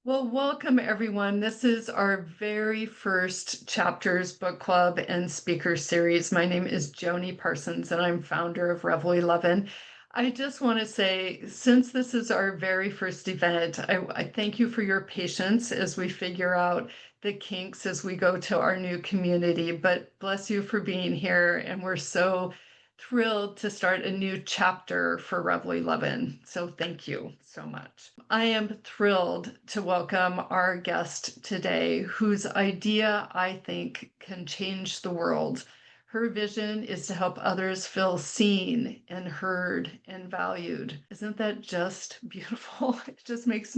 Well, welcome everyone. This is our very first chapters book club and speaker series. My name is Joni Parsons and I'm founder of Revel 11. I just want to say, since this is our very first event, I thank you for your patience as we figure out the kinks as we go to our new community. But bless you for being here. And we're so thrilled to start a new chapter for Revel 11. So thank you so much. I am thrilled to welcome our guest today, whose idea I think can change the world. Her vision is to help others feel seen and heard and valued. Isn't that just beautiful? It just makes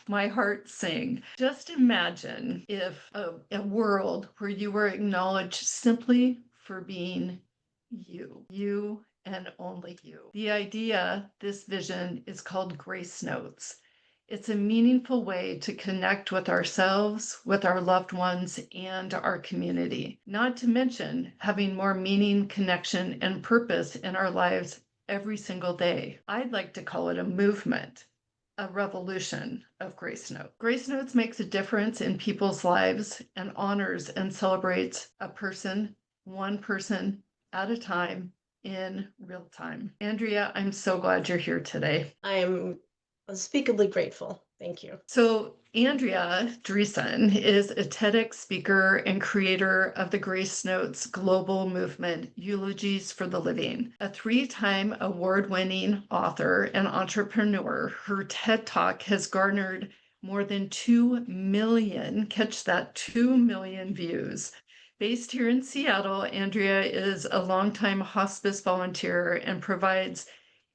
my heart sing. Just imagine if a world where you were acknowledged simply for being you and only you. The idea, this vision, is called Gracenotes. It's a meaningful way to connect with ourselves, with our loved ones, and our community. Not to mention having more meaning, connection, and purpose in our lives every single day. I'd like to call it a movement, a revolution of Grace Note. Grace Notes makes a difference in people's lives and honors and celebrates one person at a time in real time. Andrea, I'm so glad you're here today. I am unspeakably grateful. Thank you. So, Andrea Driessen is a TEDx speaker and creator of the Gracenotes global movement, Eulogies for the Living. A 3-time award-winning author and entrepreneur, her TED Talk has garnered more than 2 million, catch that, 2 million views. Based here in Seattle, Andrea is a longtime hospice volunteer and provides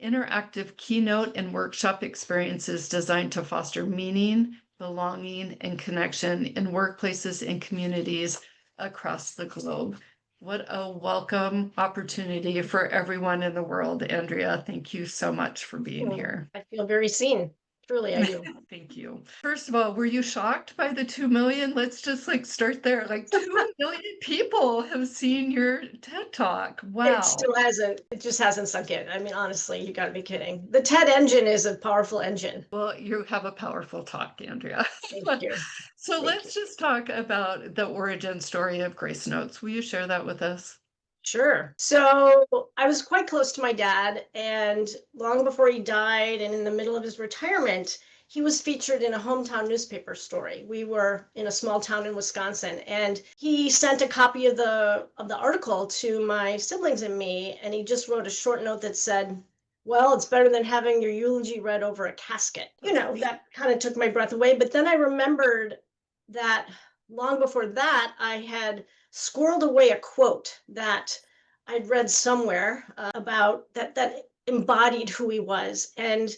interactive keynote and workshop experiences designed to foster meaning, belonging, and connection in workplaces and communities across the globe. What a welcome opportunity for everyone in the world, Andrea. Thank you so much for being here. I feel very seen. Truly, I do. Thank you. First of all, were you shocked by the 2 million? Let's just start there. 2 million people have seen your TED Talk. Wow. It still hasn't. It just hasn't sunk in. I mean, honestly, you got to be kidding. The TED engine is a powerful engine. Well, you have a powerful talk, Andrea. Thank you. So let's just talk about the origin story of Gracenotes. Will you share that with us? Sure. So I was quite close to my dad, and long before he died and in the middle of his retirement, he was featured in a hometown newspaper story. We were in a small town in Wisconsin, and he sent a copy of the article to my siblings and me, and he just wrote a short note that said, well, it's better than having your eulogy read over a casket. That kind of took my breath away. But then I remembered that long before that, I had squirreled away a quote that I'd read somewhere about that embodied who he was. And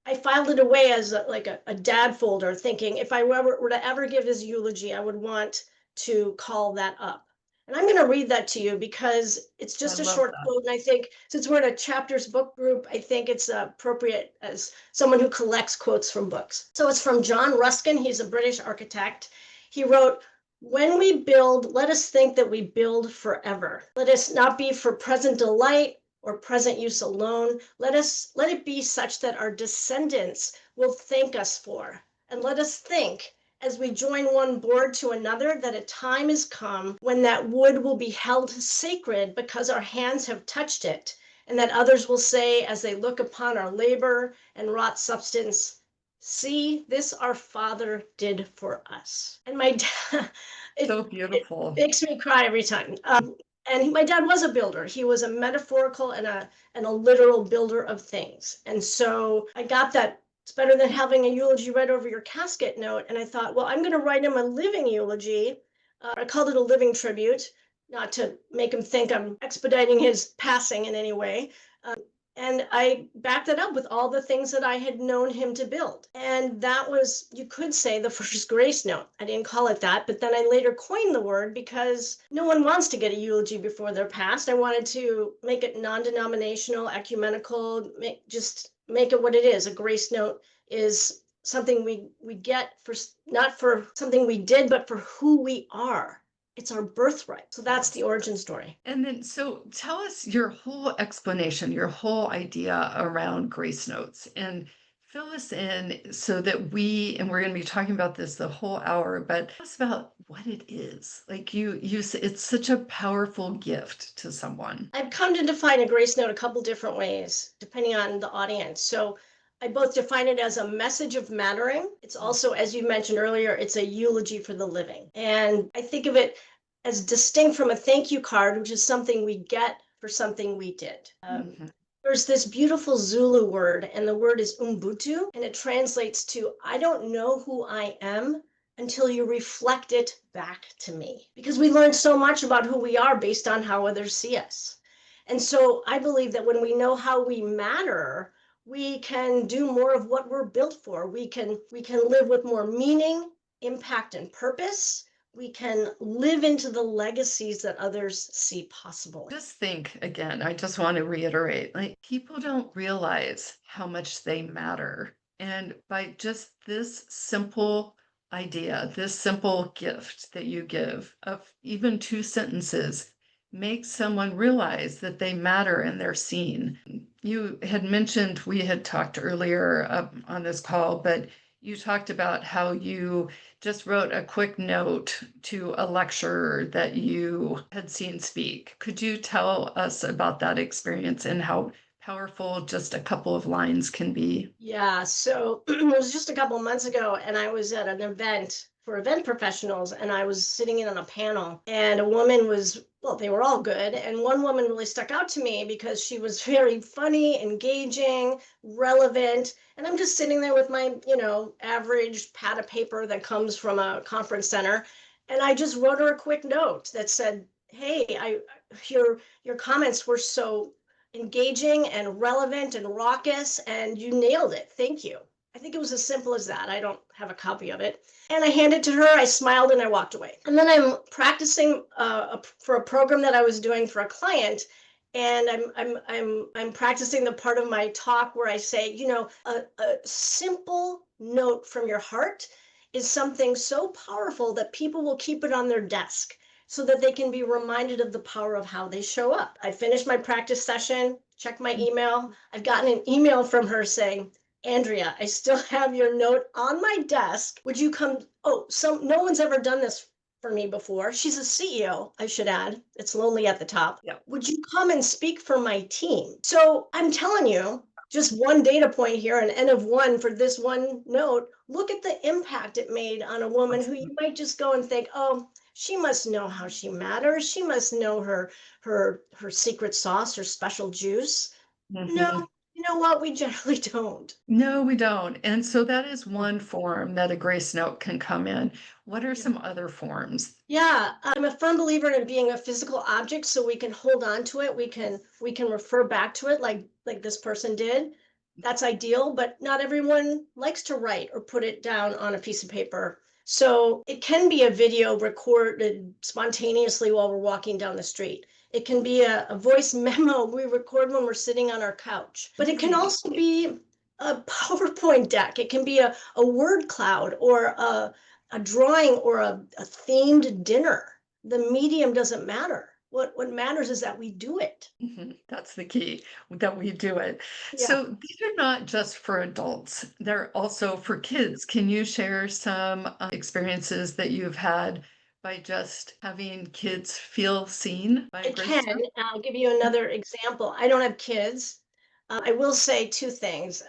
I filed it away as a dad folder, thinking if I were to ever give his eulogy, I would want to call that up. And I'm going to read that to you because it's just a short quote. And I think since we're in a chapters book group, I think it's appropriate as someone who collects quotes from books. So it's from John Ruskin. He's a British architect. He wrote, when we build, let us think that we build forever. Let us not be for present delight or present use alone. Let it be such that our descendants will thank us for. And let us think, as we join one board to another, that a time is come when that wood will be held sacred because our hands have touched it, and that others will say, as they look upon our labor and wrought substance, see, this our father did for us. And my dad, so beautiful. It makes me cry every time. And my dad was a builder. He was a metaphorical and a literal builder of things. And so I got that it's better than having a eulogy read over your casket note. And I thought, well, I'm going to write him a living eulogy. I called it a living tribute, not to make him think I'm expediting his passing in any way. And I backed it up with all the things that I had known him to build. And that was, you could say, the first grace note. I didn't call it that, but then I later coined the word because no one wants to get a eulogy before they're passed. I wanted to make it non-denominational, ecumenical, just make it what it is. A grace note is something we get for not for something we did, but for who we are. It's our birthright. So that's the origin story. And then, so tell us your whole explanation, your whole idea around Gracenotes. And fill us in so that and we're going to be talking about this the whole hour, but tell us about what it is. Like it's such a powerful gift to someone. I've come to define a grace note a couple different ways, depending on the audience. So I both define it as a message of mattering. It's also, as you mentioned earlier, it's a eulogy for the living. And I think of it as distinct from a thank you card, which is something we get for something we did. Mhm. There's this beautiful Zulu word, and the word is Ubuntu, and it translates to I don't know who I am until you reflect it back to me. Because we learn so much about who we are based on how others see us. And so I believe that when we know how we matter, we can do more of what we're built for. We can live with more meaning, impact, and purpose. We can live into the legacies that others see possible. Just think again, I just want to reiterate, like people don't realize how much they matter. And by just this simple idea, this simple gift that you give of even two sentences makes someone realize that they matter and they're seen. You had mentioned, we had talked earlier on this call, but you talked about how you just wrote a quick note to a lecturer that you had seen speak. Could you tell us about that experience and how powerful just a couple of lines can be? Yeah, so it was just a couple of months ago, and I was at an event for event professionals, and I was sitting in on a panel, and a woman was, well, they were all good, and one woman really stuck out to me because she was very funny, engaging, relevant, and I'm just sitting there with my, average pad of paper that comes from a conference center, and I just wrote her a quick note that said, "Hey, your comments were so engaging and relevant and raucous, and you nailed it. Thank you." I think it was as simple as that. I don't have a copy of it. And I handed it to her, I smiled, and I walked away. And then I'm practicing for a program that I was doing for a client. And I'm practicing the part of my talk where I say, a simple note from your heart is something so powerful that people will keep it on their desk so that they can be reminded of the power of how they show up. I finished my practice session, checked my email. I've gotten an email from her saying, "Andrea, I still have your note on my desk. Would you come?" No one's ever done this for me before. She's a CEO, I should add. It's lonely at the top. Yeah. "Would you come and speak for my team?" So I'm telling you, just one data point here, an N of one for this one note. Look at the impact it made on a woman who you might just go and think, "Oh, she must know how she matters. She must know her secret sauce, her special juice." No, Mhm. you know what? We generally don't. No, we don't. And so that is one form that a grace note can come in. What are Yeah. some other forms? Yeah, I'm a firm believer in it being a physical object, so we can hold on to it. We can refer back to it, like this person did. That's ideal, but not everyone likes to write or put it down on a piece of paper. So it can be a video recorded spontaneously while we're walking down the street. It can be a voice memo we record when we're sitting on our couch. But it can also be a PowerPoint deck. It can be a word cloud or a drawing or a themed dinner. The medium doesn't matter. What matters is that we do it. Mhm. That's the key, that we do it. Yeah. So these are not just for adults, they're also for kids. Can you share some experiences that you've had by just having kids feel seen by I Grace can. Note? I'll give you another example. I don't have kids. I will say two things.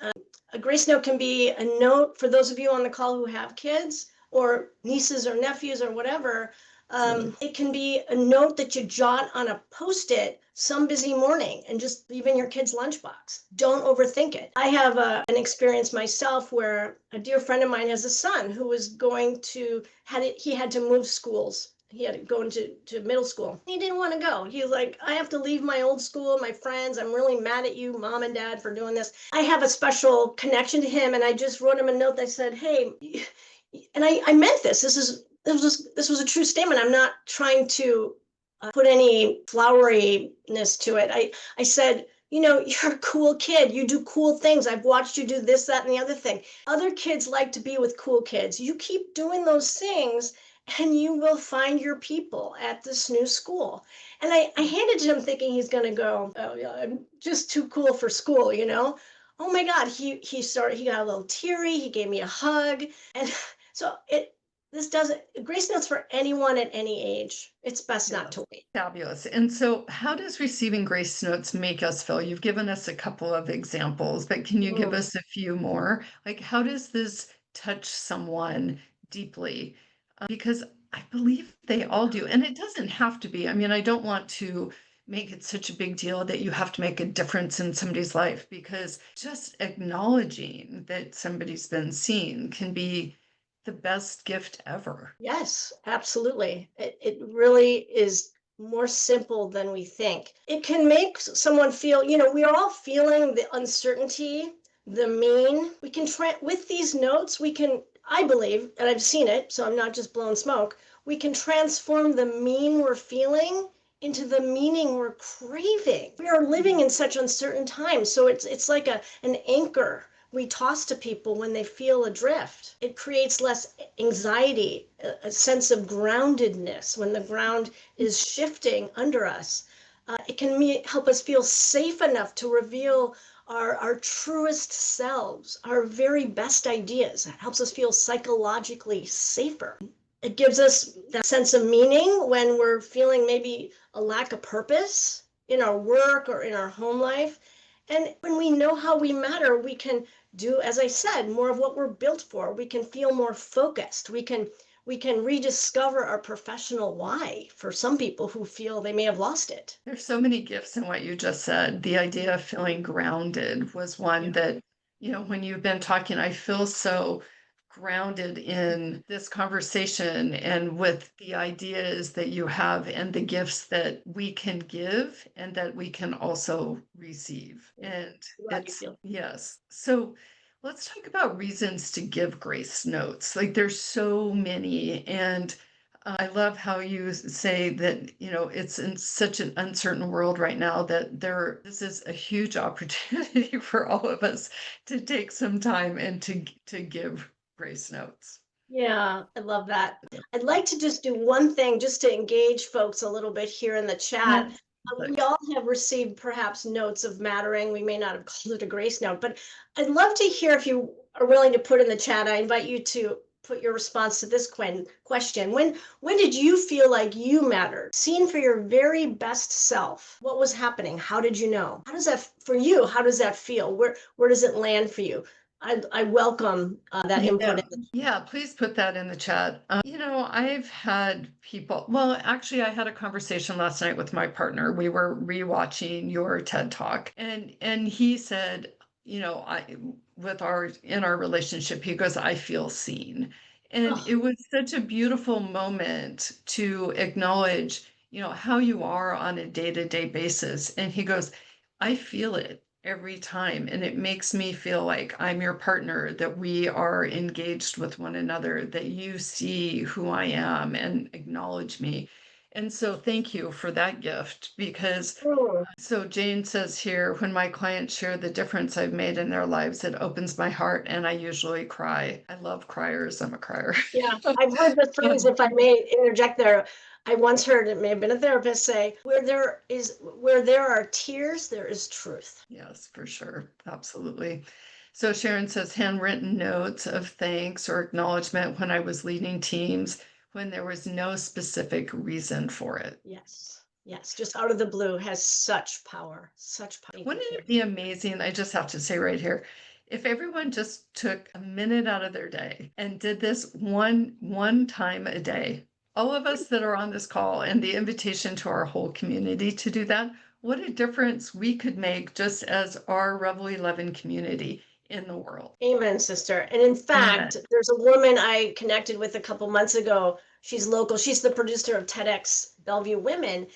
A grace note can be a note for those of you on the call who have kids or nieces or nephews or whatever. Absolutely. It can be a note that you jot on a post-it some busy morning and just leave in your kid's lunchbox. Don't overthink it. I have an experience myself where a dear friend of mine has a son who was he had to move schools. He had to go to middle school. He didn't want to go. He was like, "I have to leave my old school, my friends. I'm really mad at you, mom and dad, for doing this." I have a special connection to him, and I just wrote him a note that said, "Hey," and I meant this. This was a true statement. I'm not trying to put any floweriness to it. I said, "You're a cool kid. You do cool things. I've watched you do this, that, and the other thing. Other kids like to be with cool kids. You keep doing those things, and you will find your people at this new school." And I handed to him thinking he's going to go, "Oh, yeah, I'm just too cool for school, you know?" oh my God, he got a little teary, he gave me a hug. And so this doesn't, grace notes for anyone at any age. It's best not to wait. Fabulous. And so, how does receiving grace notes make us feel? You've given us a couple of examples, but can you give Mm, us a few more? Like, how does this touch someone deeply? Because I believe they all do. And it doesn't have to be. I mean, I don't want to make it such a big deal that you have to make a difference in somebody's life, because just acknowledging that somebody's been seen can be the best gift ever. yes, absolutely. It really is more simple than we think. It can make someone feel, we are all feeling the uncertainty, the mean. We can try with these notes, we can, I believe, and I've seen it, so I'm not just blowing smoke, we can transform the mean we're feeling into the meaning we're craving. We are living in such uncertain times, so it's like an anchor we toss to people when they feel adrift. It creates less anxiety, a sense of groundedness when the ground is shifting under us. It can help us feel safe enough to reveal our truest selves, our very best ideas. It helps us feel psychologically safer. It gives us that sense of meaning when we're feeling maybe a lack of purpose in our work or in our home life. And when we know how we matter, we can do, as I said, more of what we're built for. We can feel more focused. We can rediscover our professional why for some people who feel they may have lost it. There's so many gifts in what you just said. The idea of feeling grounded was one Yeah. that, when you've been talking, I feel so grounded in this conversation and with the ideas that you have and the gifts that we can give and that we can also receive. And Glad you it's, feel. yes. So let's talk about reasons to give grace notes. Like there's so many. And I love how you say that, it's in such an uncertain world right now that this is a huge opportunity for all of us to take some time and to give grace notes. Yeah, I love that. I'd like to just do one thing just to engage folks a little bit here in the chat. We But all have received perhaps notes of mattering. We may not have called it a grace note, but I'd love to hear if you are willing to put in the chat. I invite you to put your response to this question. When did you feel like you mattered? Seen for your very best self? What was happening? How did you know? How does that for you? How does that feel? Where does it land for you? I welcome that input. yeah, yeah, please put that in the chat. I've had people, well, actually, I had a conversation last night with my partner. We were rewatching your TED Talk, and he said, in our relationship, he goes, I feel seen. And Oh, it was such a beautiful moment to acknowledge, how you are on a day-to-day basis. And he goes, I feel it every time. And it makes me feel like I'm your partner, that we are engaged with one another, that you see who I am and acknowledge me. And so thank you for that gift, because mm. so Jane says here, when my clients share the difference I've made in their lives, it opens my heart and I usually cry. I love criers. I'm a crier. Yeah, I've heard the phrase, if I may interject there, I once heard, it may have been a therapist say, where there are tears, there is truth. Yes, for sure. Absolutely. So Sharon says handwritten notes of thanks or acknowledgement when I was leading teams when there was no specific reason for it. Yes, yes, just out of the blue has such power, such power. Thank you Wouldn't for it be amazing? I just have to say right here, if everyone just took a minute out of their day and did this one time a day, all of us that are on this call and the invitation to our whole community to do that, what a difference we could make just as our Revel 11 community in the world. Amen, sister. And in Amen. fact, there's a woman I connected with a couple months ago. She's local. She's the producer of TEDx Bellevue Women.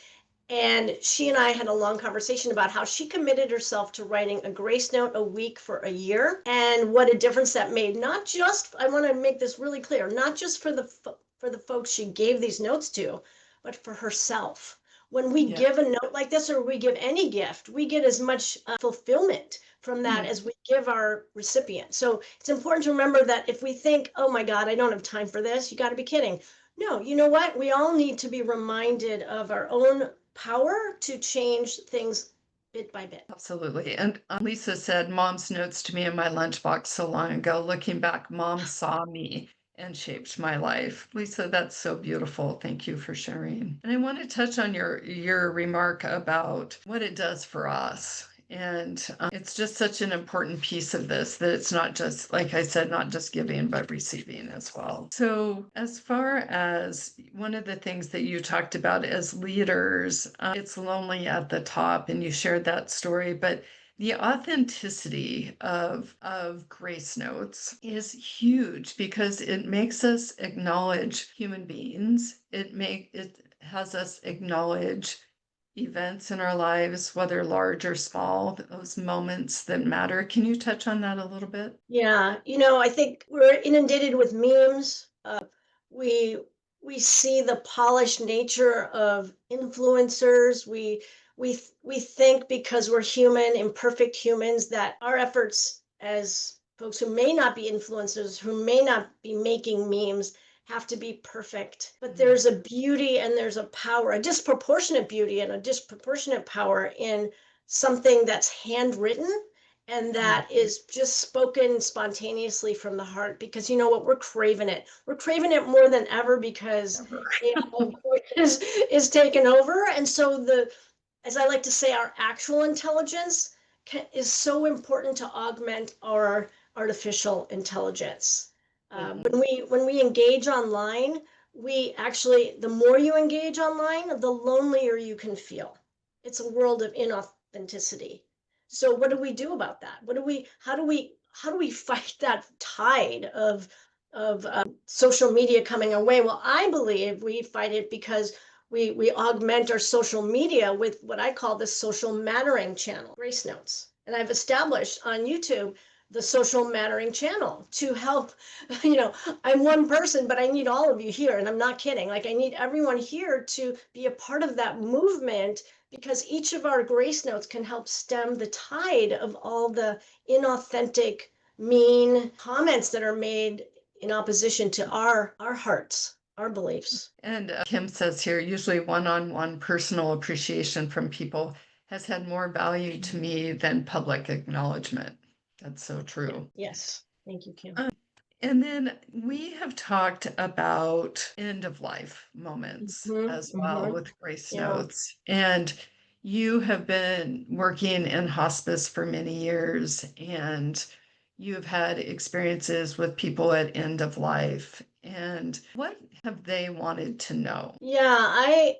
And she and I had a long conversation about how she committed herself to writing a grace note a week for a year and what a difference that made. Not just, I want to make this really clear, not just for the folks she gave these notes to, but for herself. When we Yeah. give a note like this, or we give any gift, we get as much fulfillment from that Mm. as we give our recipient. So it's important to remember that if we think, oh my God, I don't have time for this, you got to be kidding. No, you know what? We all need to be reminded of our own power to change things bit by bit. Absolutely. And Lisa said, Mom's notes to me in my lunchbox so long ago. Looking back, Mom saw me and shaped my life. Lisa, that's so beautiful. Thank you for sharing. And I want to touch on your remark about what it does for us. And it's just such an important piece of this that it's not just, like I said, not just giving, but receiving as well. So, as far as one of the things that you talked about as leaders, it's lonely at the top, and you shared that story, but the authenticity of Gracenotes is huge because it makes us acknowledge human beings. It has us acknowledge events in our lives, whether large or small, those moments that matter. Can you touch on that a little bit? Yeah, I think we're inundated with memes. We we see the polished nature of influencers. We think because we're human, imperfect humans, that our efforts as folks who may not be influencers, who may not be making memes, have to be perfect. But there's a beauty and there's a power, a disproportionate beauty and a disproportionate power in something that's handwritten and that is just spoken spontaneously from the heart, because you know what, we're craving it. We're craving it more than ever because is taken over. And so as I like to say, our actual intelligence is so important to augment our artificial intelligence. When we engage online, we actually, the more you engage online, the lonelier you can feel. It's a world of inauthenticity. So what do we do about that? How do we fight that tide of social media coming our way? Well, I believe we fight it because we augment our social media with what I call the social mattering channel, Gracenotes. And I've established on YouTube the social mattering channel to help. I'm one person, but I need all of you here, and I'm not kidding. Like, I need everyone here to be a part of that movement, because each of our Gracenotes can help stem the tide of all the inauthentic, mean comments that are made in opposition to our hearts, our beliefs. And Kim says here, usually one-on-one personal appreciation from people has had more value to me than public acknowledgement. That's so true. Yes. Thank you, Kim. And then we have talked about end of life moments as well with Grace Yeah. Notes. And you have been working in hospice for many years, and you've had experiences with people at end of life. And what have they wanted to know? Yeah,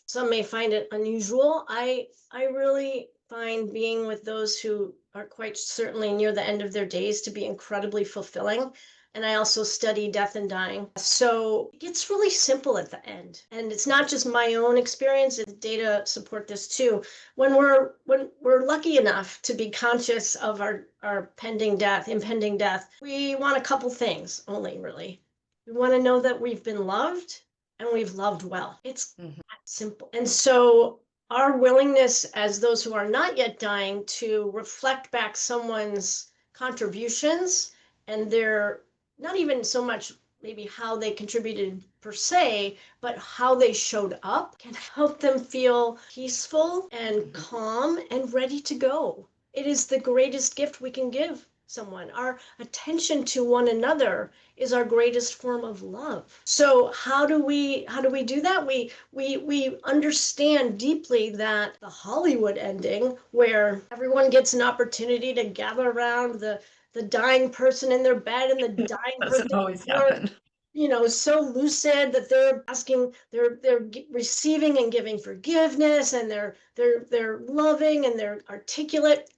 some may find it unusual. I really find being with those who are quite certainly near the end of their days to be incredibly fulfilling. And I also study death and dying. So it gets really simple at the end. And it's not just my own experience, the data support this too. When we're lucky enough to be conscious of our impending death, we want a couple things only, really. We want to know that we've been loved and we've loved well. It's that simple. And so our willingness as those who are not yet dying to reflect back someone's contributions and their, not even so much maybe how they contributed per se, but how they showed up, can help them feel peaceful and calm and ready to go. It is the greatest gift we can give someone. Our attention to one another is our greatest form of love. So how do we do that? We understand deeply that the Hollywood ending, where everyone gets an opportunity to gather around the dying person in their bed, and the dying person Doesn't always happen. So lucid that they're asking, they're receiving and giving forgiveness, and they're loving and they're articulate.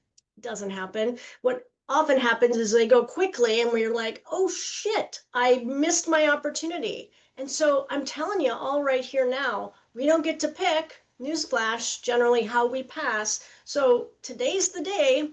Doesn't happen. What often happens is they go quickly and we're like, oh shit, I missed my opportunity. And so I'm telling you all right here now, we don't get to pick, newsflash, generally how we pass. So today's the day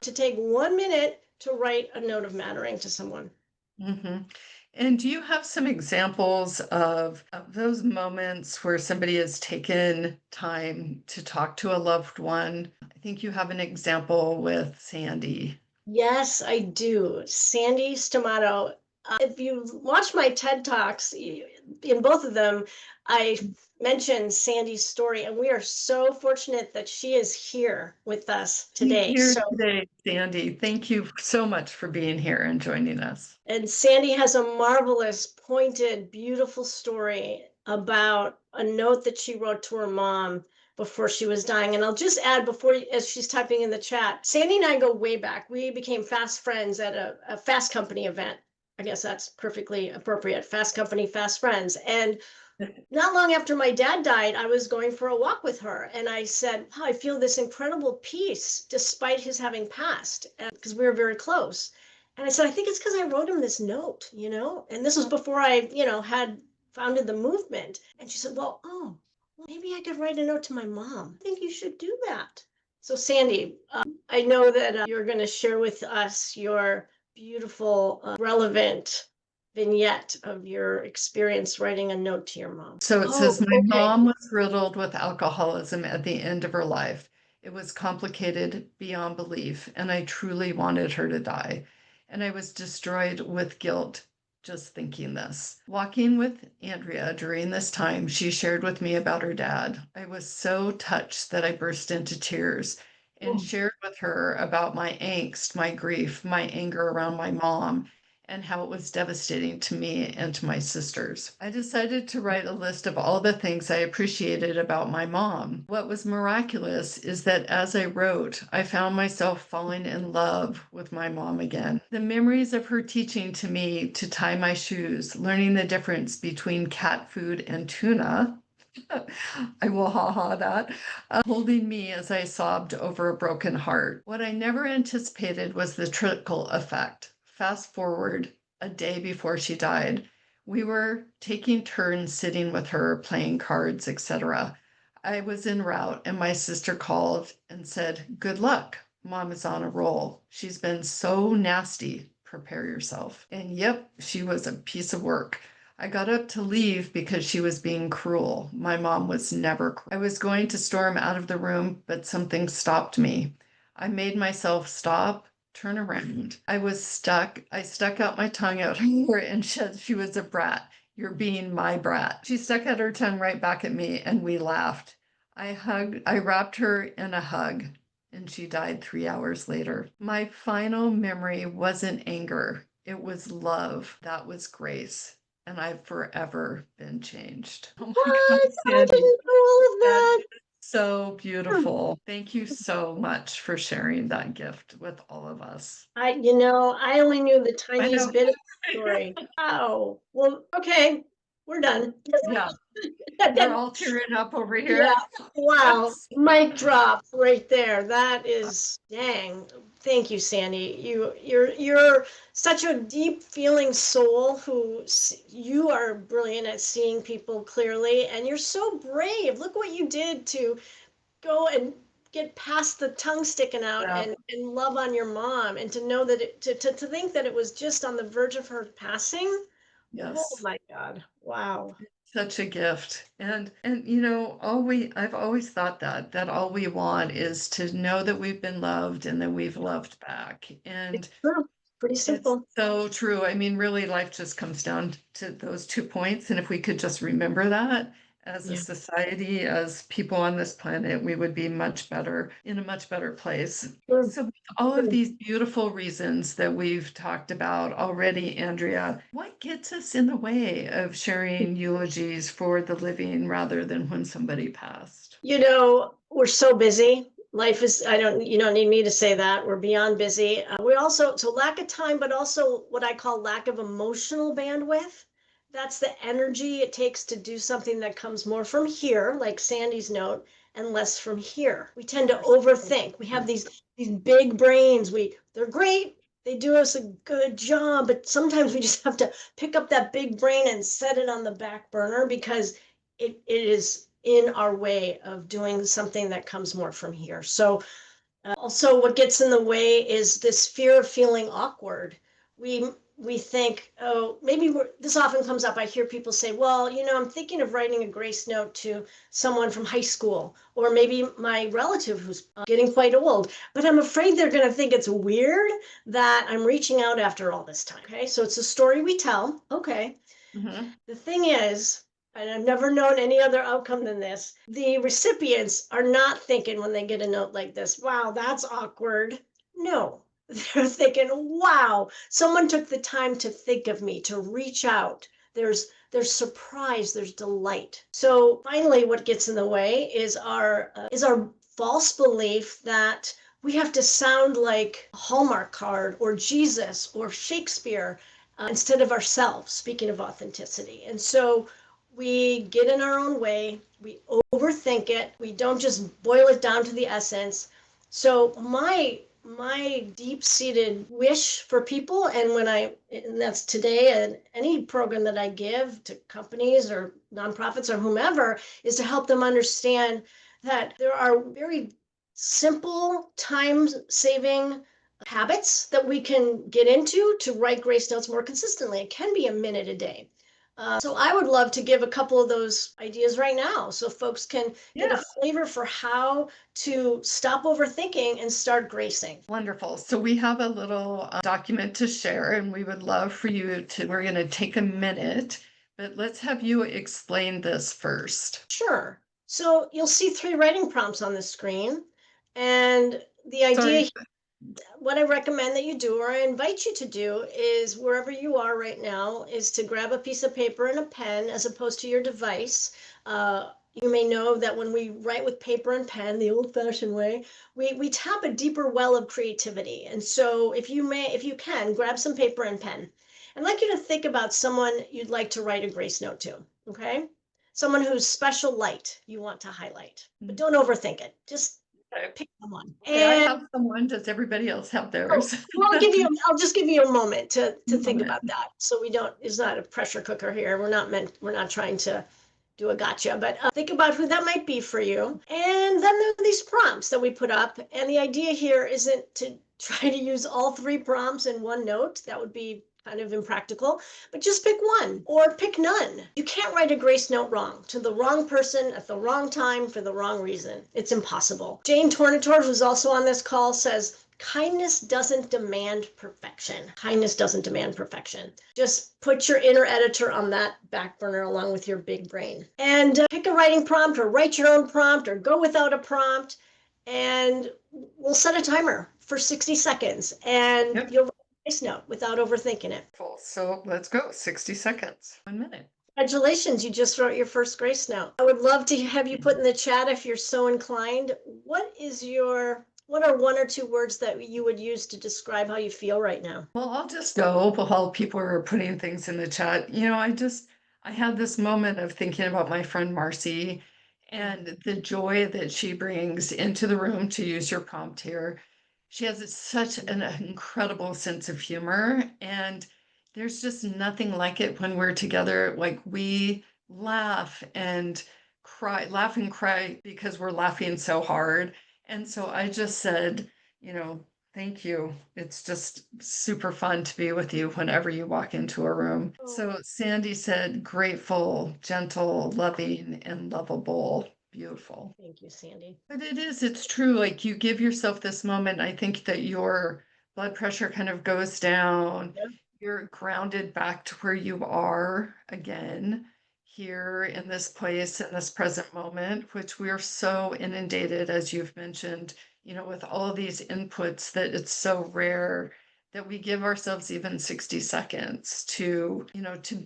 to take 1 minute to write a note of mattering to someone. And do you have some examples of those moments where somebody has taken time to talk to a loved one? I think you have an example with Sandy. Yes, I do. Sandy Stomato If you watch my TED Talks, in both of them, I mentioned Sandy's story, and we are so fortunate that she is here with us She's today. here today, Sandy. Thank you so much for being here and joining us. And Sandy has a marvelous, pointed, beautiful story about a note that she wrote to her mom before she was dying. And I'll just add before, as she's typing in the chat, Sandy and I go way back. We became fast friends at a Fast Company event. I guess that's perfectly appropriate. Fast Company, fast friends. And not long after my dad died, I was going for a walk with her. And I said, wow, I feel this incredible peace despite his having passed, because we were very close. And I said, I think it's because I wrote him this note, and this was before I, had founded the movement. And she said, well, maybe I could write a note to my mom. I think you should do that. So Sandy, I know that you're going to share with us your beautiful, relevant vignette of your experience writing a note to your mom. So it says, my mom was riddled with alcoholism at the end of her life. It was complicated beyond belief, and I truly wanted her to die. And I was destroyed with guilt just thinking this. Walking with Andrea during this time, she shared with me about her dad. I was so touched that I burst into tears and shared with her about my angst, my grief, my anger around my mom, and how it was devastating to me and to my sisters. I decided to write a list of all the things I appreciated about my mom. What was miraculous is that as I wrote, I found myself falling in love with my mom again. The memories of her teaching to me to tie my shoes, learning the difference between cat food and tuna. I will ha that, holding me as I sobbed over a broken heart. What I never anticipated was the trickle effect. Fast forward a day before she died, we were taking turns sitting with her, playing cards, etc. I was en route and my sister called and said, good luck. Mom is on a roll. She's been so nasty. Prepare yourself. And yep, she was a piece of work. I got up to leave because she was being cruel. My mom was never cruel. I was going to storm out of the room, but something stopped me. I made myself stop, turn around. I was stuck. I stuck out my tongue at her and said she was a brat. You're being my brat. She stuck out her tongue right back at me and we laughed. I wrapped her in a hug and she died 3 hours later. My final memory wasn't anger. It was love. That was grace. And I've forever been changed. Oh my God, What? I Sandy. didn't know all of That that. is so beautiful. Thank you so much for sharing that gift with all of us. I only knew the I tiniest know. bit of the story. Oh, well, okay, we're done. Yeah, we're all tearing up over here. Yeah, wow, mic drop right there. That is dang. Thank you, Sandy. You're such a deep feeling soul you are brilliant at seeing people clearly, and you're so brave. Look what you did to go and get past the tongue sticking out, Yeah. and love on your mom, and to know that to think that it was just on the verge of her passing. Yes. Oh my God. Wow. Such a gift. And I've always thought that all we want is to know that we've been loved and that we've loved back. And True. Pretty it's simple. so true. I mean, really, life just comes down to those 2 points. And if we could just remember that as a Yeah. society, as people on this planet, we would be much better, in a much better place. Sure. So, with all of these beautiful reasons that we've talked about already, Andrea, what gets us in the way of sharing eulogies for the living rather than when somebody passed? We're so busy. Life is, you don't need me to say that. We're beyond busy. We also, so lack of time, but also what I call lack of emotional bandwidth. That's the energy it takes to do something that comes more from here, like Sandy's note, and less from here. We tend to overthink. We have these big brains. They're great. They do us a good job, but sometimes we just have to pick up that big brain and set it on the back burner because it is in our way of doing something that comes more from here. So also what gets in the way is this fear of feeling awkward. We we think, oh, maybe this often comes up. I hear people say, well, I'm thinking of writing a grace note to someone from high school, or maybe my relative who's getting quite old, but I'm afraid they're going to think it's weird that I'm reaching out after all this time. Okay, so it's a story we tell. Okay. Mhm. The thing is, and I've never known any other outcome than this, the recipients are not thinking when they get a note like this, wow, that's awkward. No, they're thinking, wow, someone took the time to think of me, to reach out. There's surprise, there's delight. So finally, what gets in the way is our false belief that we have to sound like a Hallmark card or Jesus or Shakespeare instead of ourselves, speaking of authenticity. And so we get in our own way, we overthink it, we don't just boil it down to the essence. So my deep-seated wish for people, and that's today, and any program that I give to companies or nonprofits or whomever, is to help them understand that there are very simple, time-saving habits that we can get into to write grace notes more consistently. It can be a minute a day. So I would love to give a couple of those ideas right now so folks can get a Yeah, flavor for how to stop overthinking and start gracing. wonderful. So we have a little document to share, and we would love for you to. We're going to take a minute, but let's have you explain this first. Sure. So you'll see 3 writing prompts on the screen. And the idea, Sorry. what I recommend that you do, or I invite you to do, is wherever you are right now, is to grab a piece of paper and a pen as opposed to your device. You may know that when we write with paper and pen, the old-fashioned way, we tap a deeper well of creativity. And so if you can, grab some paper and pen. I'd like you to think about someone you'd like to write a grace note to, okay? Someone whose special light you want to highlight, but don't overthink it. Just Okay. pick someone. Okay, I And have someone. Does everybody else have oh, theirs? well, I'll just give you a moment to think Moment. about that. So it's not a pressure cooker here. We're not trying to do a gotcha, but think about who that might be for you. And then there are these prompts that we put up. And the idea here isn't to try to use all 3 prompts in one note. That would be kind of impractical, but just pick one or pick none. You can't write a grace note wrong to the wrong person at the wrong time for the wrong reason. It's impossible. Jane Tornator, who's also on this call, says, kindness doesn't demand perfection. Kindness doesn't demand perfection. Just put your inner editor on that back burner along with your big brain. And pick a writing prompt or write your own prompt or go without a prompt. And we'll set a timer for 60 seconds and Yep. you'll write a voice note without overthinking it. Cool. So let's go. 60 seconds. 1 minute. Congratulations, you just wrote your first grace note. I would love to have you put in the chat if you're so inclined. What are 1 or 2 words that you would use to describe how you feel right now? Well, I'll just go while people are putting things in the chat. I had this moment of thinking about my friend Marcy and the joy that she brings into the room, to use your prompt here. She has such an incredible sense of humor, and there's just nothing like it when we're together. Like, we laugh and cry because we're laughing so hard. And so I just said, you know, thank you. It's just super fun to be with you whenever you walk into a room. So Sandy said, grateful, gentle, loving, and lovable. Beautiful. Thank you, Sandy. But it's true. Like, you give yourself this moment. I think that your blood pressure kind of goes down. Yeah. You're grounded back to where you are again, here in this place, in this present moment, which we are so inundated, as you've mentioned, with all of these inputs, that it's so rare that we give ourselves even 60 seconds to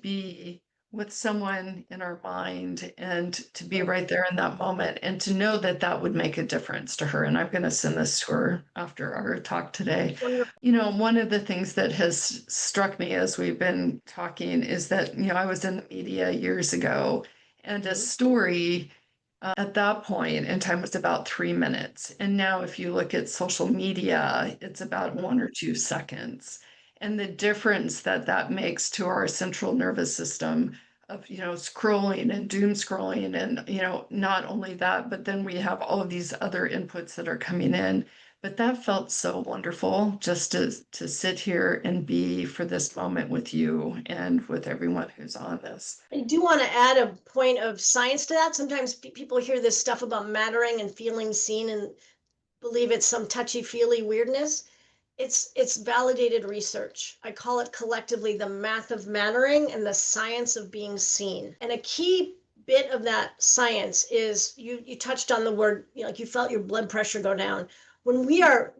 be with someone in our mind and to be right there in that moment and to know that that would make a difference to her. And I'm going to send this to her after our talk today. Wonderful. One of the things that has struck me as we've been talking is that, I was in the media years ago, and a story at that point in time was about 3 minutes. And now if you look at social media, it's about 1 or 2 seconds. And the difference that makes to our central nervous system of, scrolling and doom scrolling. And, not only that, but then we have all of these other inputs that are coming in. But that felt so wonderful just to sit here and be for this moment with you and with everyone who's on this. I do want to add a point of science to that. Sometimes people hear this stuff about mattering and feeling seen and believe it's some touchy-feely weirdness. It's validated research. I call it collectively the math of mattering and the science of being seen. And a key bit of that science is you touched on the word, like you felt your blood pressure go down. When we are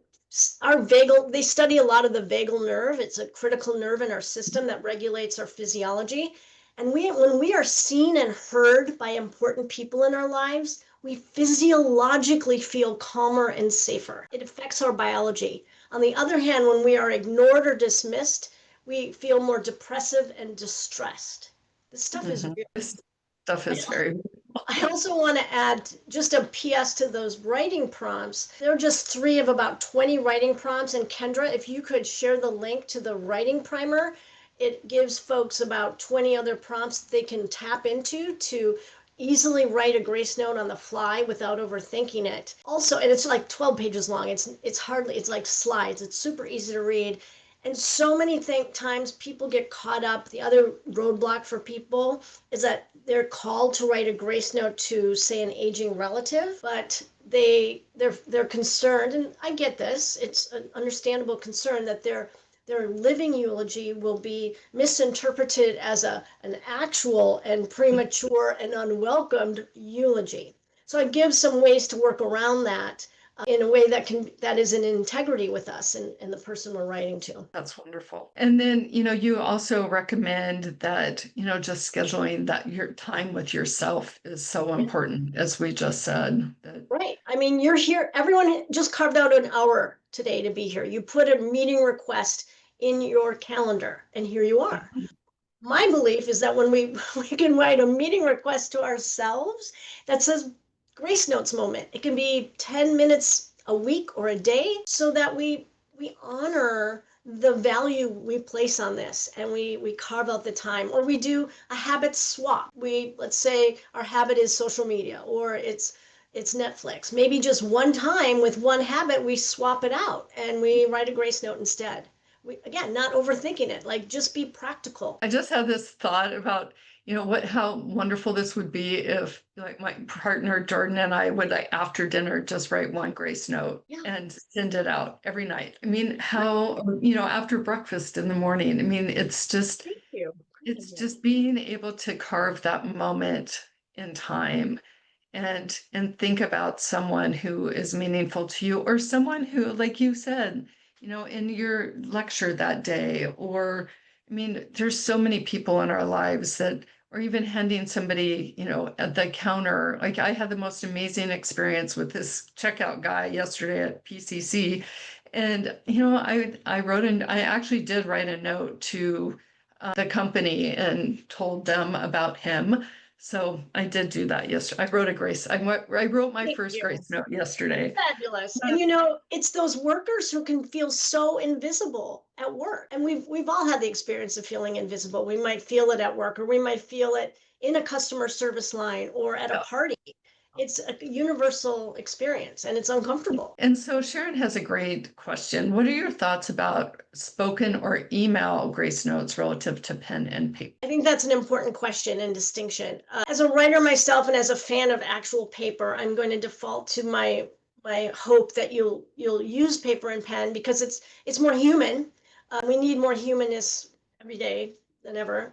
our vagal, they study a lot of the vagal nerve. It's a critical nerve in our system that regulates our physiology. And when we are seen and heard by important people in our lives, we physiologically feel calmer and safer. It affects our biology. On the other hand, when we are ignored or dismissed, we feel more depressive and distressed. This stuff is real. This stuff is very. I also want to add just a PS to those writing prompts. There are just 3 of about 20 writing prompts. And Kendra, if you could share the link to the writing primer, it gives folks about 20 other prompts that they can tap into to easily write a grace note on the fly without overthinking it. Also, and it's like 12 pages long. It's like slides. It's super easy to read. And so many times people get caught up. The other roadblock for people is that they're called to write a grace note to, say, an aging relative, but they're concerned, and I get this. It's an understandable concern that their living eulogy will be misinterpreted as an actual and premature and unwelcomed eulogy. So I give some ways to work around that in a way that is in integrity with us and the person we're writing to. That's wonderful. And then, you also recommend that, just scheduling that your time with yourself is so important, as we just said. Right. I mean, you're here. Everyone just carved out an hour today to be here. You put a meeting request in your calendar, and here you are. My belief is that when we can write a meeting request to ourselves that says Grace Notes moment, it can be 10 minutes a week or a day, so that we honor the value we place on this, and we carve out the time, or we do a habit swap. Let's say our habit is social media, or it's Netflix. Maybe just one time with one habit, we swap it out and we write a grace note instead. Again, not overthinking it, like just be practical. I just had this thought about, how wonderful this would be if, like, my partner Jordan and I would, like, after dinner just write one grace note and send it out every night. I mean, after breakfast in the morning. I mean, it's just Thank you. it's just being able to carve that moment in time and think about someone who is meaningful to you, or someone who, like you said, in your lecture that day. Or, I mean, there's so many people in our lives that, or even handing somebody, at the counter. Like, I had the most amazing experience with this checkout guy yesterday at PCC. And, I actually did write a note to the company and told them about him. So I did do that yesterday. I wrote my first grace note yesterday. Fabulous. And it's those workers who can feel so invisible at work. And we've all had the experience of feeling invisible. We might feel it at work, or we might feel it in a customer service line or at a party. It's a universal experience, and it's uncomfortable. And so Sharon has a great question. What are your thoughts about spoken or email grace notes relative to pen and paper? I think that's an important question and distinction. As a writer myself and as a fan of actual paper, I'm going to default to my hope that you'll use paper and pen because it's more human. We need more humanness every day than ever.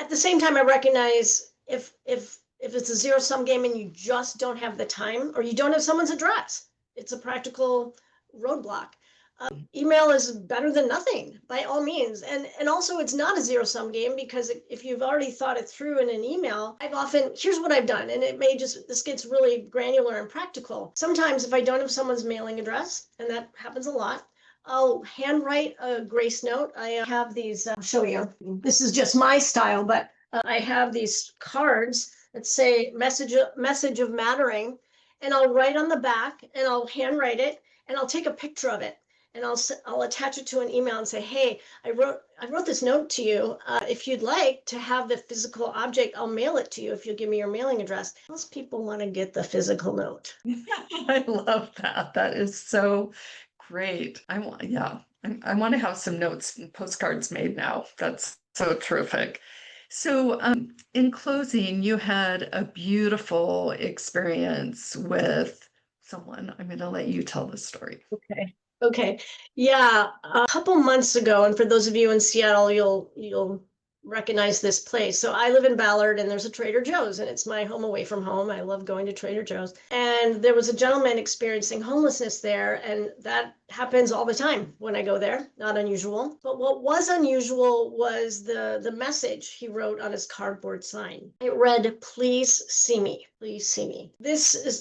At the same time, I recognize if it's a zero-sum game and you just don't have the time, or you don't have someone's address, it's a practical roadblock. Email is better than nothing by all means. And also it's not a zero-sum game, because if you've already thought it through in an email, here's what I've done, and this gets really granular and practical. Sometimes if I don't have someone's mailing address, and that happens a lot, I'll handwrite a grace note. I have these, I'll show you. This is just my style, but I have these cards that say message of mattering, and I'll write on the back, and I'll handwrite it, and I'll take a picture of it. and I'll attach it to an email and say, hey, I wrote this note to you. If you'd like to have the physical object, I'll mail it to you if you give me your mailing address. Most people want to get the physical note. I love that. That is so great. I want to have some notes and postcards made now. That's so terrific. So, in closing, you had a beautiful experience with someone. I'm going to let you tell the story. Okay. Okay. Yeah, a couple months ago, and for those of you in Seattle, you'll recognize this place. So I live in Ballard, and there's a Trader Joe's, and it's my home away from home. I love going to Trader Joe's. And there was a gentleman experiencing homelessness there, and that happens all the time when I go there. Not unusual. But what was unusual was the message he wrote on his cardboard sign. It read, "Please see me. Please see me."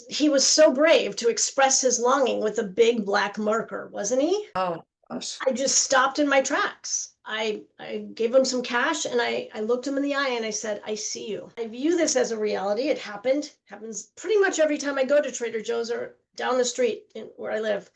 He was so brave to express his longing with a big black marker, wasn't he? Oh, gosh. I just stopped in my tracks. I gave him some cash and I looked him in the eye and I said, I see you. I view this as a reality. It happens pretty much every time I go to Trader Joe's or down the street where I live.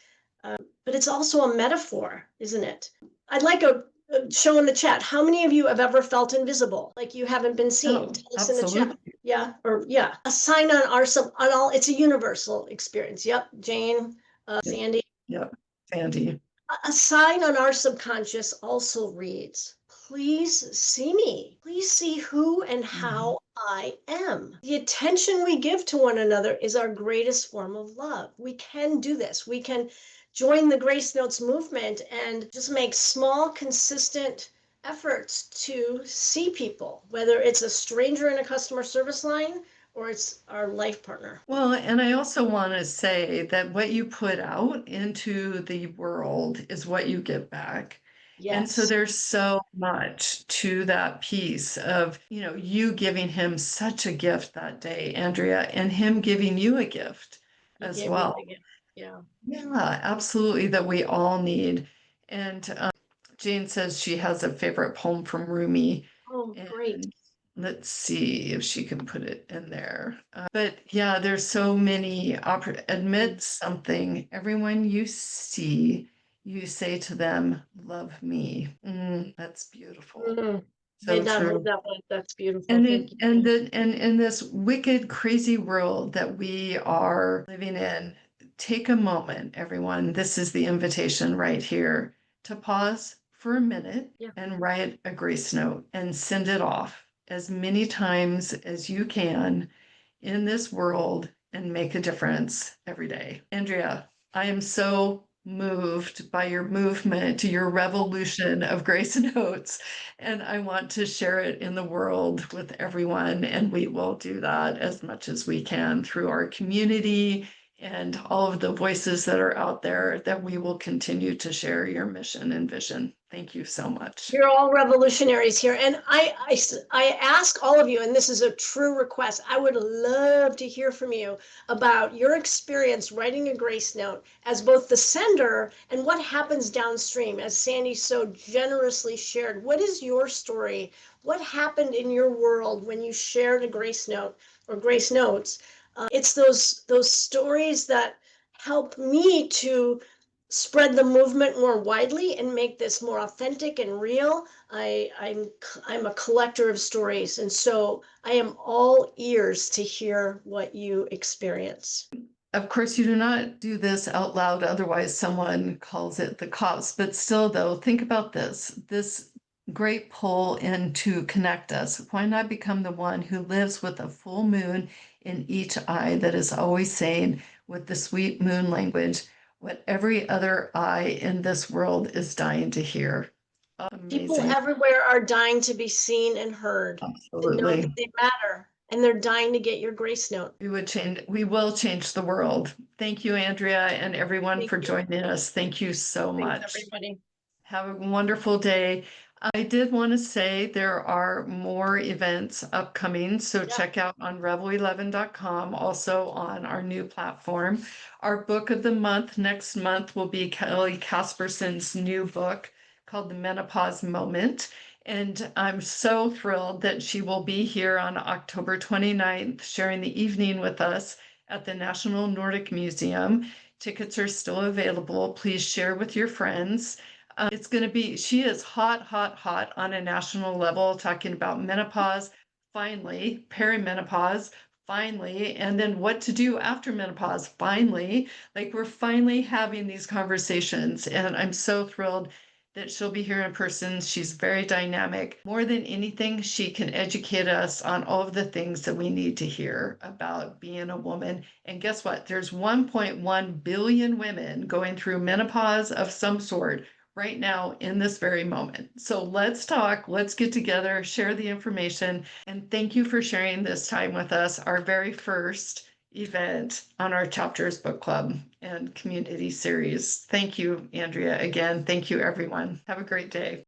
But it's also a metaphor, isn't it? I'd like a show in the chat. How many of you have ever felt invisible? Like you haven't been seen? Oh, Tell us in the chat. absolutely. Yeah, or yeah. A sign on on all, it's a universal experience. Yep, Jane, Sandy. Yep, Sandy. A sign on our subconscious also reads, please see me. Please see who and how I am. The attention we give to one another is our greatest form of love. We can do this. We can join the Gracenotes movement and just make small, consistent efforts to see people, whether it's a stranger in a customer service line or it's our life partner. Well, and I also want to say that what you put out into the world is what you get back. And so Yes. there's so much to that piece of, you giving him such a gift that day, Andrea, and him giving you a gift He as gave me well. the gift. Yeah. Yeah, absolutely, that we all need. And Jane says she has a favorite poem from Rumi. Oh, great. And let's see if she can put it in there. But yeah, there's so many. Admit something. Everyone you see, you say to them, "Love me." That's beautiful. Mm. So Did not true. heard that one. That's beautiful. And Thank you. and in this wicked, crazy world that we are living in, take a moment, everyone. This is the invitation right here to pause for a minute Yeah. and write a grace note and send it off as many times as you can in this world and make a difference every day. Andrea, I am so moved by your movement, your revolution of Gracenotes, and I want to share it in the world with everyone. And we will do that as much as we can through our community and all of the voices that are out there, that we will continue to share your mission and vision. Thank you so much. You're all revolutionaries here. And I ask all of you, and this is a true request, I would love to hear from you about your experience writing a grace note as both the sender and what happens downstream, as Sandy so generously shared. What is your story? What happened in your world when you shared a grace note or grace notes? It's those stories that help me to spread the movement more widely and make this more authentic and real. I'm a collector of stories, and so I am all ears to hear what you experience. Of course, you do not do this out loud, otherwise someone calls it the cops. But still, though, think about this great pull in to connect us. Why not become the one who lives with a full moon in each eye, that is always saying with the sweet moon language what every other eye in this world is dying to hear? People Amazing. everywhere are dying to be seen and heard, to know that Absolutely. they matter, and they're dying to get your grace note. We will change the world. Thank you, Andrea, and everyone Thank for you. joining us. Thank you so Thanks, much. everybody. Have a wonderful day. I did want to say there are more events upcoming, so check out on rebel11.com, also on our new platform. Our book of the month next month will be Kelly Casperson's new book called The Menopause Moment. And I'm so thrilled that she will be here on October 29th, sharing the evening with us at the National Nordic Museum. Tickets are still available. Please share with your friends. It's going to be, she is hot, hot, hot on a national level, talking about menopause, finally, perimenopause, finally, and then what to do after menopause, finally. Like, we're finally having these conversations, and I'm so thrilled that she'll be here in person. She's very dynamic. More than anything, she can educate us on all of the things that we need to hear about being a woman. And guess what? There's 1.1 billion women going through menopause of some sort right now in this very moment. So let's talk, let's get together, share the information, and thank you for sharing this time with us, our very first event on our Chapters Book Club and community series. Thank you, Andrea. Again, thank you, everyone. Have a great day.